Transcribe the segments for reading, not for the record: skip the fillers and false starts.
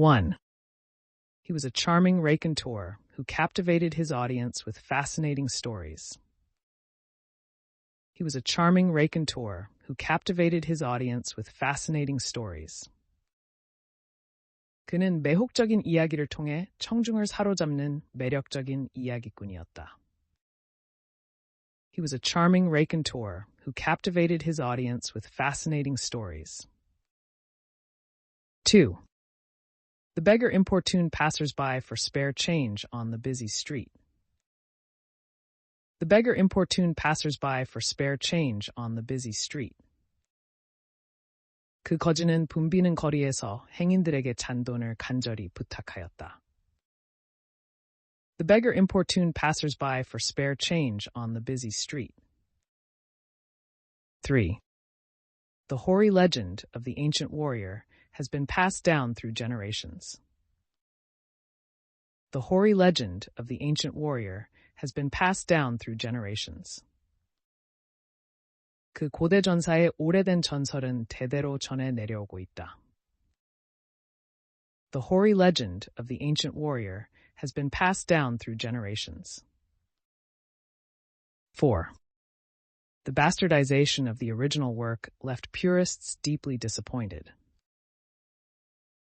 1. He was a charming raconteur who captivated his audience with fascinating stories. He was a charming raconteur who captivated his audience with fascinating stories. 그는 매혹적인 이야기를 통해 청중을 사로잡는 매력적인 이야기꾼이었다. He was a charming raconteur who captivated his audience with fascinating stories. 2. The beggar importuned passers-by for spare change on the busy street. The beggar importuned passers-by for spare change on the busy street. 그 거지는 붐비는 거리에서 행인들에게 잔돈을 간절히 부탁하였다. The beggar importuned passers-by for spare change on the busy street. 3. The hoary legend of the ancient warrior has been passed down through generations. The hoary legend of the ancient warrior has been passed down through generations. 그 고대 전사의 오래된 전설은 대대로 전해 내려오고 있다. The hoary legend of the ancient warrior has been passed down through generations. 4. The bastardization of the original work left purists deeply disappointed.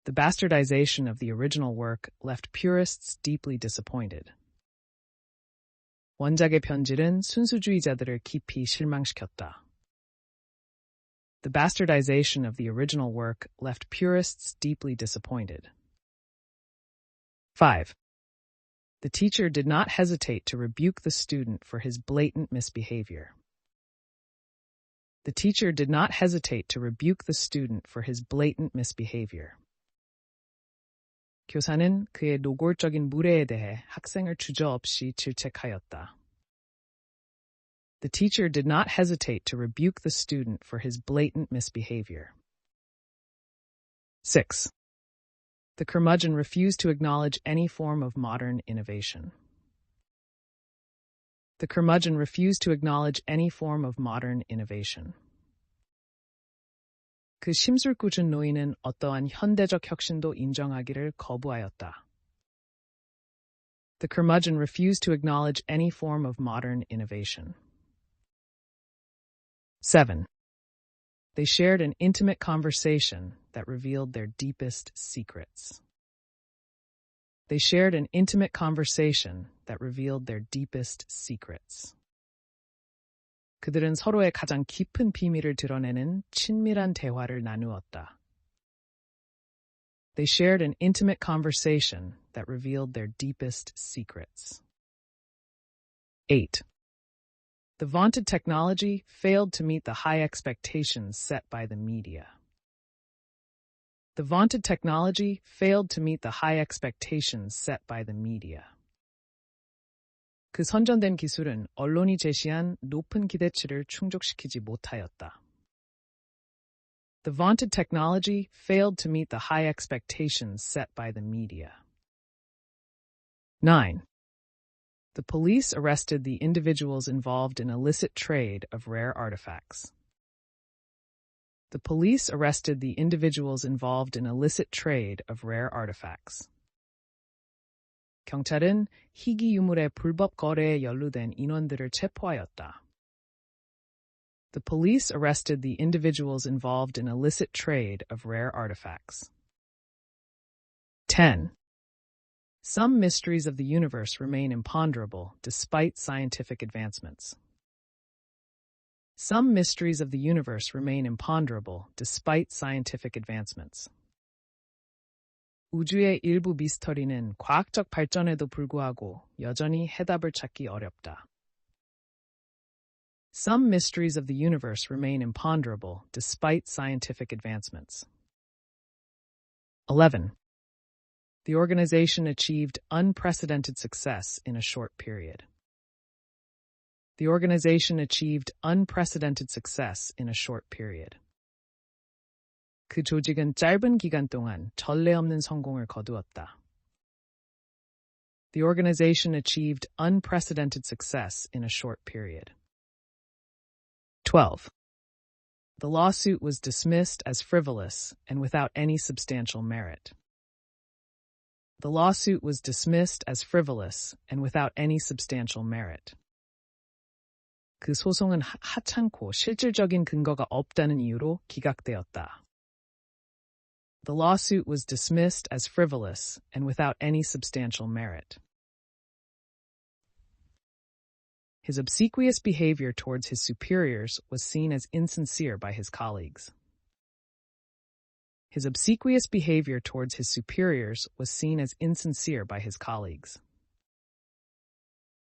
The bastardization of the original work left purists deeply disappointed. 원작의 변질은 순수주의자들을 깊이 실망시켰다. The bastardization of the original work left purists deeply disappointed. 5. The teacher did not hesitate to rebuke the student for his blatant misbehavior. The teacher did not hesitate to rebuke the student for his blatant misbehavior. 교사는 그의 노골적인 무례에 대해 학생을 주저없이 질책하였다. The teacher did not hesitate to rebuke the student for his blatant misbehavior. 6. The curmudgeon refused to acknowledge any form of modern innovation. The curmudgeon refused to acknowledge any form of modern innovation. 그 심술궂은 노인은 어떠한 현대적 혁신도 인정하기를 거부하였다. The curmudgeon refused to acknowledge any form of modern innovation. 7. They shared an intimate conversation that revealed their deepest secrets. They shared an intimate conversation that revealed their deepest secrets. 그들은 서로의 가장 깊은 비밀을 드러내는 친밀한 대화를 나누었다. They shared an intimate conversation that revealed their deepest secrets. 8. The vaunted technology failed to meet the high expectations set by the media. The vaunted technology failed to meet the high expectations set by the media. 그 선전된 기술은 언론이 제시한 높은 기대치를 충족시키지 못하였다. The vaunted technology failed to meet the high expectations set by the media. 9. The police arrested the individuals involved in illicit trade of rare artifacts. The police arrested the individuals involved in illicit trade of rare artifacts. 경찰은 희귀 유물의 불법 거래에 연루된 인원들을 체포하였다. The police arrested the individuals involved in illicit trade of rare artifacts. 10. Some mysteries of the universe remain imponderable despite scientific advancements. Some mysteries of the universe remain imponderable despite scientific advancements. 우주의 일부 미스터리는 과학적 발전에도 불구하고 여전히 해답을 찾기 어렵다. Some mysteries of the universe remain imponderable despite scientific advancements. 11. The organization achieved unprecedented success in a short period. The organization achieved unprecedented success in a short period. 그 조직은 짧은 기간 동안 전례 없는 성공을 거두었다. The organization achieved unprecedented success in a short period. 12. The lawsuit was dismissed as frivolous and without any substantial merit. The lawsuit was dismissed as frivolous and without any substantial merit. 그 소송은 하찮고 실질적인 근거가 없다는 이유로 기각되었다. The lawsuit was dismissed as frivolous and without any substantial merit. His obsequious behavior towards his superiors was seen as insincere by his colleagues. His obsequious behavior towards his superiors was seen as insincere by his colleagues.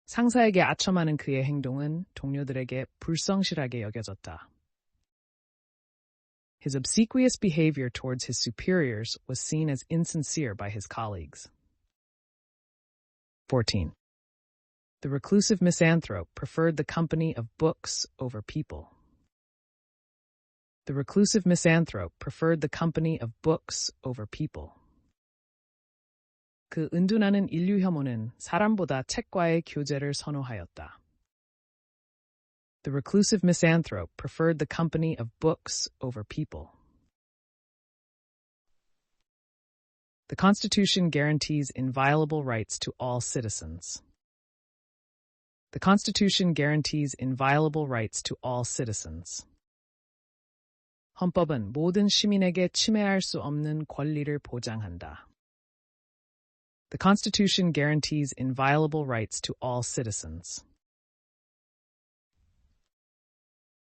상사에게 아첨하는 그의 행동은 동료들에게 불성실하게 여겨졌다. His obsequious behavior towards his superiors was seen as insincere by his colleagues. 14. The reclusive misanthrope preferred the company of books over people. The reclusive misanthrope preferred the company of books over people. 그 은둔하는 인류 혐오는 사람보다 책과의 교제를 선호하였다. The reclusive misanthrope preferred the company of books over people. The Constitution guarantees inviolable rights to all citizens. The Constitution guarantees inviolable rights to all citizens. 헌법은 모든 시민에게 침해할 수 없는 권리를 보장한다. The Constitution guarantees inviolable rights to all citizens.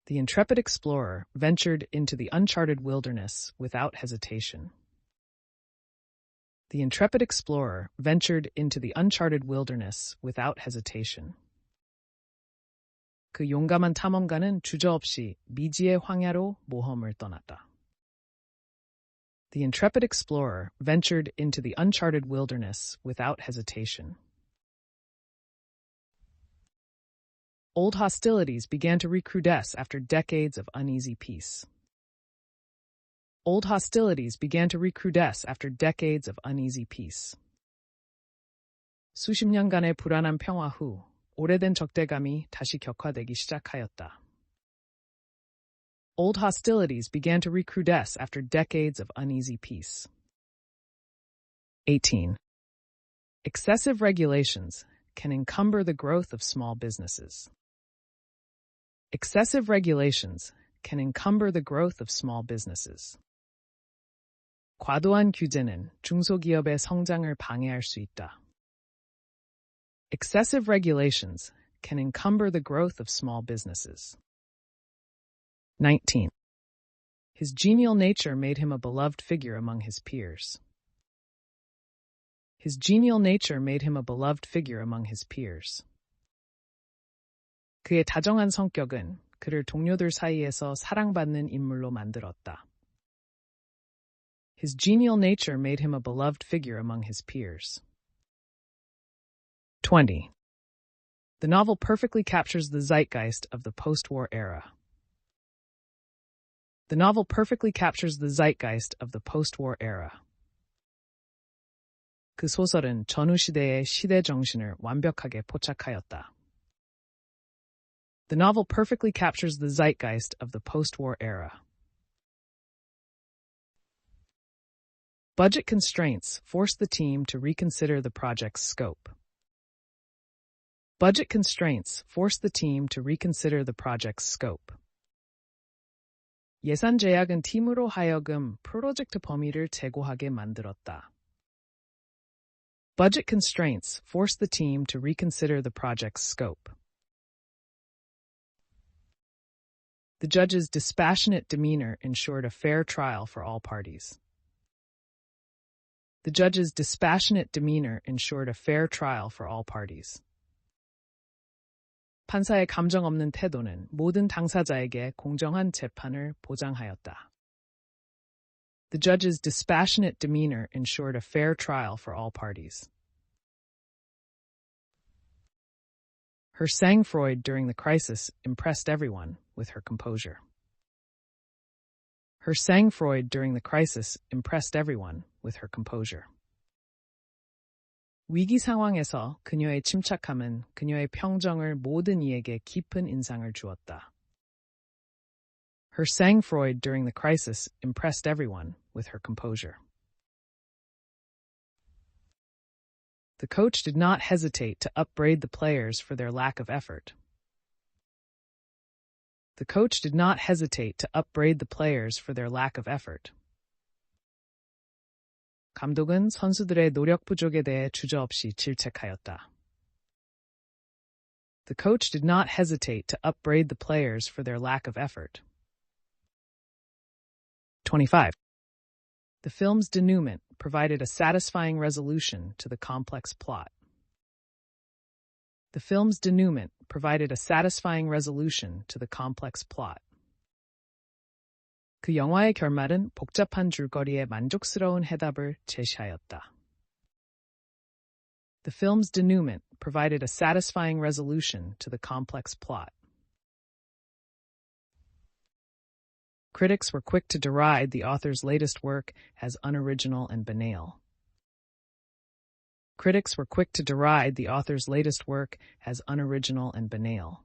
The intrepid explorer ventured into the uncharted wilderness without hesitation. The intrepid explorer ventured into the uncharted wilderness without hesitation. 그 용감한 탐험가는 주저없이 미지의 황야로 모험을 떠났다. The intrepid explorer ventured into the uncharted wilderness without hesitation. Old hostilities began to recrudesce after decades of uneasy peace. Old hostilities began to recrudesce after decades of uneasy peace. 수십 년간의 불안한 평화 후 오래된 적대감이 다시 격화되기 시작하였다. Old hostilities began to recrudesce after decades of uneasy peace. 18. Excessive regulations can encumber the growth of small businesses. Excessive regulations can encumber the growth of small businesses. 과도한 규제는 중소기업의 성장을 방해할 수 있다. Excessive regulations can encumber the growth of small businesses. 19. His genial nature made him a beloved figure among his peers. His genial nature made him a beloved figure among his peers. 그의 다정한 성격은 그를 동료들 사이에서 사랑받는 인물로 만들었다. His genial nature made him a beloved figure among his peers. 20. The novel perfectly captures the zeitgeist of the post-war era. The novel perfectly captures the zeitgeist of the post-war era. 그 소설은 전후 시대의 시대 정신을 완벽하게 포착하였다. The novel perfectly captures the zeitgeist of the post-war era. Budget constraints forced the team to reconsider the project's scope. Budget constraints forced the team to reconsider the project's scope. 예산 제약은 팀으로 하여금 프로젝트 범위를 제고하게 만들었다. Budget constraints forced the team to reconsider the project's scope. The judge's dispassionate demeanor ensured a fair trial for all parties. The judge's dispassionate demeanor ensured a fair trial for all parties. 판사의 감정 없는 태도는 모든 당사자에게 공정한 재판을 보장하였다. The judge's dispassionate demeanor ensured a fair trial for all parties. Her sang-froid during the crisis impressed everyone with her composure. Her sang-froid during the crisis impressed everyone with her composure. 위기 상황에서 그녀의 침착함은 그녀의 평정을 모든 이에게 깊은 인상을 주었다. Her sang-froid during the crisis impressed everyone with her composure. The coach did not hesitate to upbraid the players for their lack of effort. The coach did not hesitate to upbraid the players for their lack of effort. 감독은 선수들의 노력 부족에 대해 주저없이 질책하였다. The coach did not hesitate to upbraid the players for their lack of effort. 25. The film's denouement provided a satisfying resolution to the complex plot. The film's denouement provided a satisfying resolution to the complex plot. 그 영화의 결말은 복잡한 줄거리에 만족스러운 해답을 제시하였다. The film's denouement provided a satisfying resolution to the complex plot. Critics were quick to deride the author's latest work as unoriginal and banal. Critics were quick to deride the author's latest work as unoriginal and banal.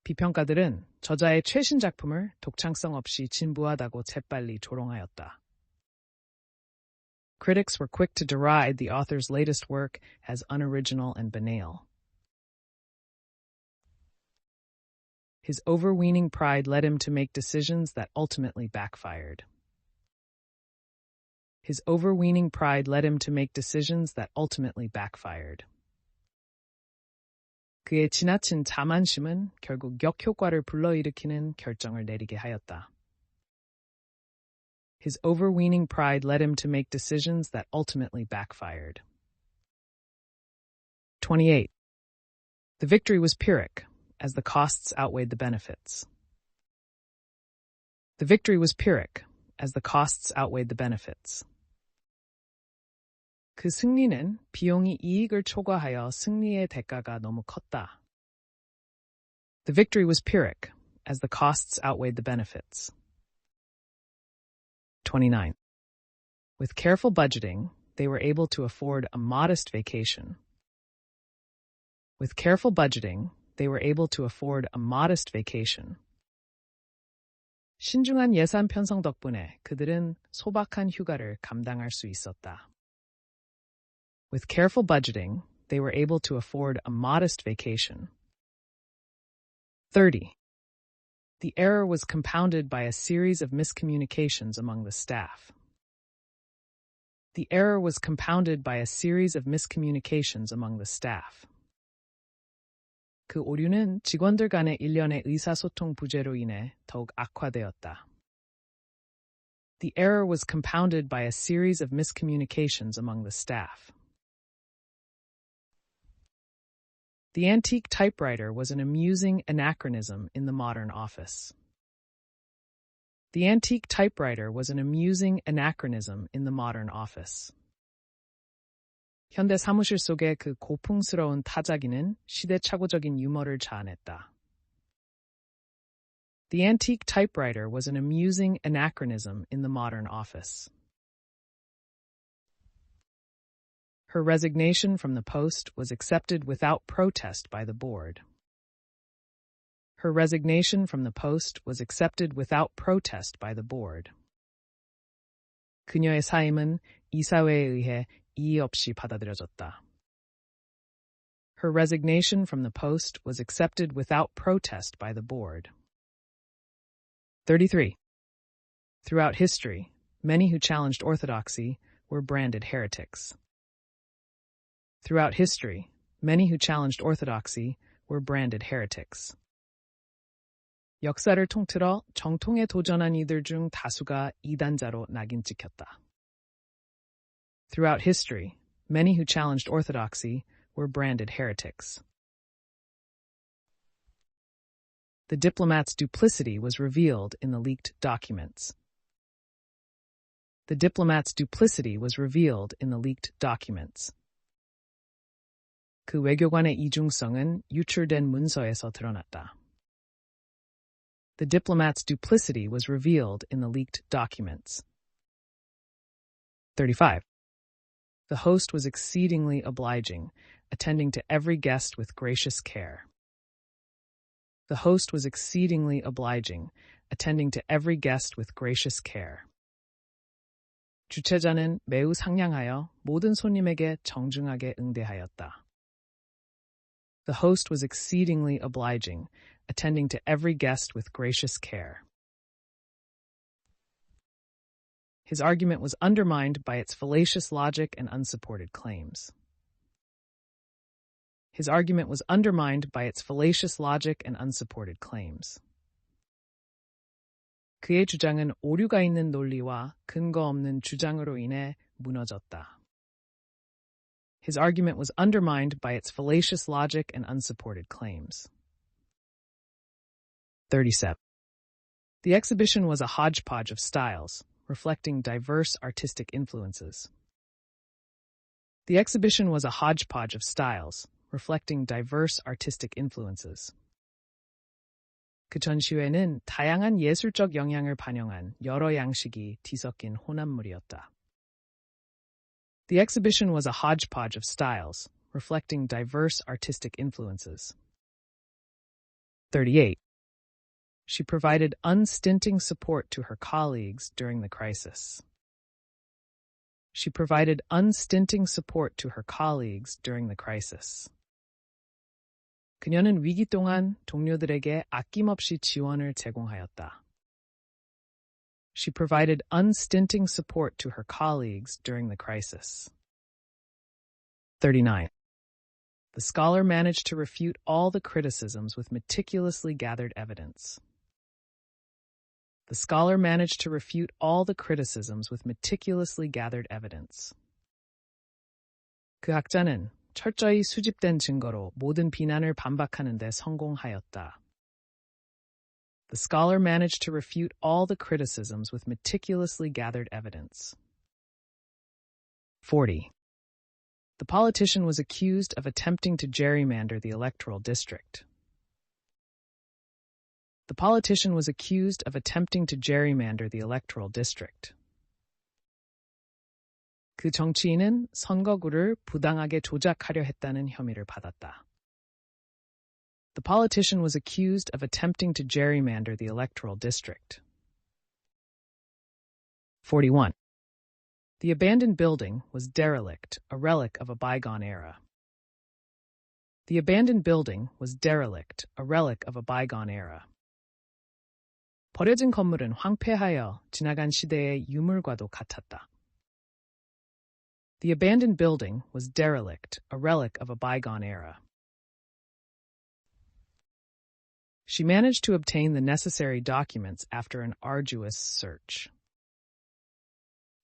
비평가들은 저자의 최신 작품을 독창성 없이 진부하다고 재빨리 조롱하였다. Critics were quick to deride the author's latest work as unoriginal and banal. His overweening pride led him to make decisions that ultimately backfired. His overweening pride led him to make decisions that ultimately backfired. 그의 지나친 자만심은 결국 역효과를 불러일으키는 결정을 내리게 하였다. His overweening pride led him to make decisions that ultimately backfired. 28. The victory was Pyrrhic, as the costs outweighed the benefits. The victory was Pyrrhic, as the costs outweighed the benefits. 그 승리는 비용이 이익을 초과하여 승리의 대가가 너무 컸다. The victory was Pyrrhic, as the costs outweighed the benefits. 29. With careful budgeting, they were able to afford a modest vacation. With careful budgeting, they were able to afford a modest vacation. 신중한 예산 편성 덕분에 그들은 소박한 휴가를 감당할 수 있었다. With careful budgeting, they were able to afford a modest vacation. 30. The error was compounded by a series of miscommunications among the staff. The error was compounded by a series of miscommunications among the staff. 그 오류는 직원들 간의 일련의 의사소통 부재로 인해 더욱 악화되었다. The error was compounded by a series of miscommunications among the staff. The antique typewriter was an amusing anachronism in the modern office. The antique typewriter was an amusing anachronism in the modern office. 현대 사무실 속의 그 고풍스러운 타자기는 시대착오적인 유머를 자아냈다. The antique typewriter was an amusing anachronism in the modern office. Her resignation from the post was accepted without protest by the board. Her resignation from the post was accepted without protest by the board. 그녀의 사임은 이사회에 의해 이의 없이 받아들여졌다. Her resignation from the post was accepted without protest by the board. 33. Throughout history, many who challenged orthodoxy were branded heretics. Throughout history, many who challenged orthodoxy were branded heretics. 역사를 통틀어 정통에 도전한 이들 중 다수가 이단자로 낙인 찍혔다. Throughout history, many who challenged orthodoxy were branded heretics. The diplomat's duplicity was revealed in the leaked documents. The diplomat's duplicity was revealed in the leaked documents. 그 외교관의 이중성은 유출된 문서에서 드러났다. The diplomat's duplicity was revealed in the leaked documents. 35. The host was exceedingly obliging, attending to every guest with gracious care. The host was exceedingly obliging, attending to every guest with gracious care. 주최자는 매우 상냥하여 모든 손님에게 정중하게 응대하였다. The host was exceedingly obliging, attending to every guest with gracious care. His argument was undermined by its fallacious logic and unsupported claims. His argument was undermined by its fallacious logic and unsupported claims. 그의 주장은 오류가 있는 논리와 근거 없는 주장으로 인해 무너졌다. His argument was undermined by its fallacious logic and unsupported claims. 37. The exhibition was a hodgepodge of styles, reflecting diverse artistic influences. The exhibition was a hodgepodge of styles, reflecting diverse artistic influences. 그 전시회는 다양한 예술적 영향을 반영한 여러 양식이 뒤섞인 혼합물이었다. The exhibition was a hodgepodge of styles, reflecting diverse artistic influences. 38. She provided unstinting support to her colleagues during the crisis. She provided unstinting support to her colleagues during the crisis. 그녀는 위기 동안 동료들에게 아낌없이 지원을 제공하였다. She provided unstinting support to her colleagues during the crisis. 39. The scholar managed to refute all the criticisms with meticulously gathered evidence. The scholar managed to refute all the criticisms with meticulously gathered evidence. 그 학자는 철저히 수집된 증거로 모든 비난을 반박하는 데 성공하였다. The scholar managed to refute all the criticisms with meticulously gathered evidence. 40. The politician was accused of attempting to gerrymander the electoral district. The politician was accused of attempting to gerrymander the electoral district. 그 정치인은 선거구를 부당하게 조작하려 했다는 혐의를 받았다. The politician was accused of attempting to gerrymander the electoral district. 41. The abandoned building was derelict, a relic of a bygone era. The abandoned building was derelict, a relic of a bygone era. 버려진 건물은 황폐하여 지나간 시대의 유물과도 같았다. The abandoned building was derelict, a relic of a bygone era. She managed to obtain the necessary documents after an arduous search.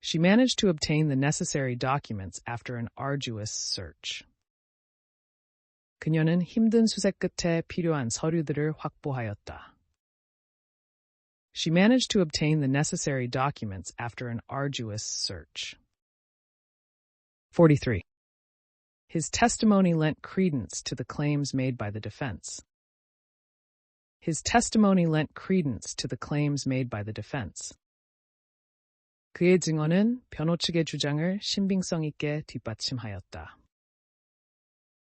She managed to obtain the necessary documents after an arduous search. 그녀는 힘든 수색 끝에 필요한 서류들을 확보하였다. She managed to obtain the necessary documents after an arduous search. 43. His testimony lent credence to the claims made by the defense. His testimony lent credence to the claims made by the defense. 그의 증언은 변호 측의 주장을 신빙성 있게 뒷받침하였다.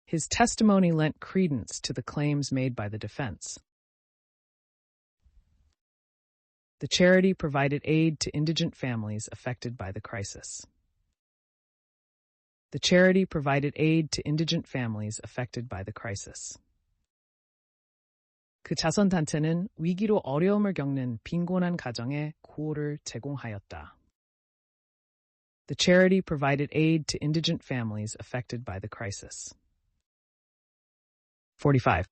His testimony lent credence to the claims made by the defense. The charity provided aid to indigent families affected by the crisis. The charity provided aid to indigent families affected by the crisis. 그 자선단체는 위기로 어려움을 겪는 빈곤한 가정에 구호를 제공하였다. The charity provided aid to indigent families affected by the crisis. 45.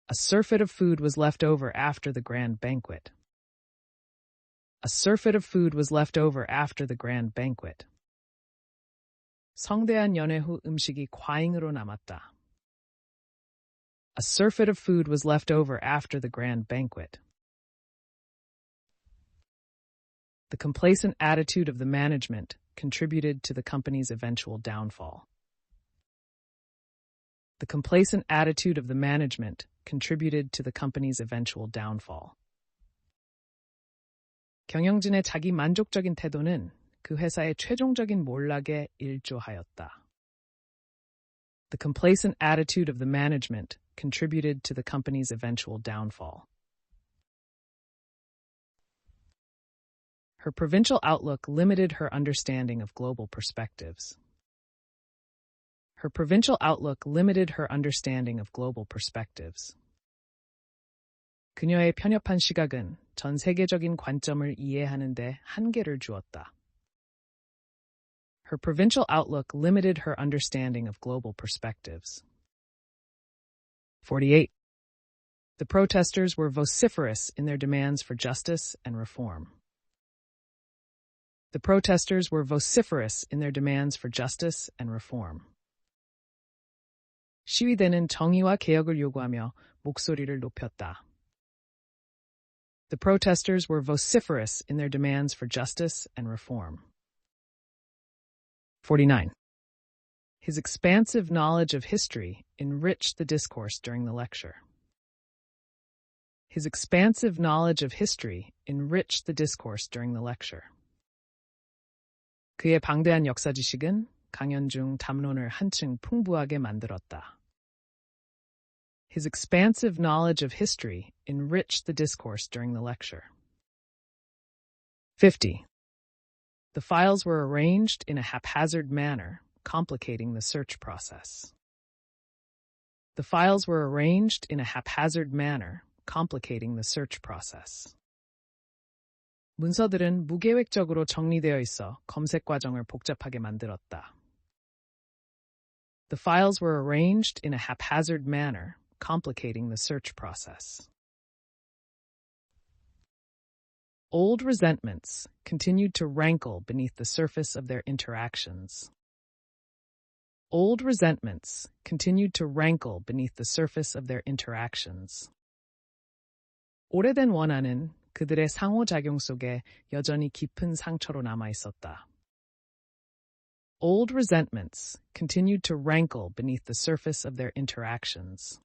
A surfeit of food was left over after the grand banquet. A surfeit of food was left over after the grand banquet. 성대한 연회 후 음식이 과잉으로 남았다. A surfeit of food was left over after the grand banquet. The complacent attitude of the management contributed to the company's eventual downfall. The complacent attitude of the management contributed to the company's eventual downfall. 경영진의 자기 만족적인 태도는 그 회사의 최종적인 몰락에 일조하였다. The complacent attitude of the management contributed to the company's eventual downfall. Her provincial outlook limited her understanding of global perspectives. Her provincial outlook limited her understanding of global perspectives. 그녀의 편협한 시각은 전 세계적인 관점을 이해하는 데 한계를 주었다. Her provincial outlook limited her understanding of global perspectives. 48. The protesters were vociferous in their demands for justice and reform. The protesters were vociferous in their demands for justice and reform. 시위대는 정의와 개혁을 요구하며 목소리를 높였다. The protesters were vociferous in their demands for justice and reform. 49. His expansive knowledge of history enriched the discourse during the lecture. His expansive knowledge of history enriched the discourse during the lecture. 그의 방대한 역사 지식은 강연 중 담론을 한층 풍부하게 만들었다. His expansive knowledge of history enriched the discourse during the lecture. 50. The files were arranged in a haphazard manner, complicating the search process. The files were arranged in a haphazard manner, complicating the search process. 문서들은 무계획적으로 정리되어 있어 검색 과정을 복잡하게 만들었다. The files were arranged in a haphazard manner, complicating the search process. Old resentments continued to rankle beneath the surface of their interactions. Old resentments continued to rankle beneath the surface of their interactions. 오래된 원한은 그들의 상호작용 속에 여전히 깊은 상처로 남아 있었다. Old resentments continued to rankle beneath the surface of their interactions.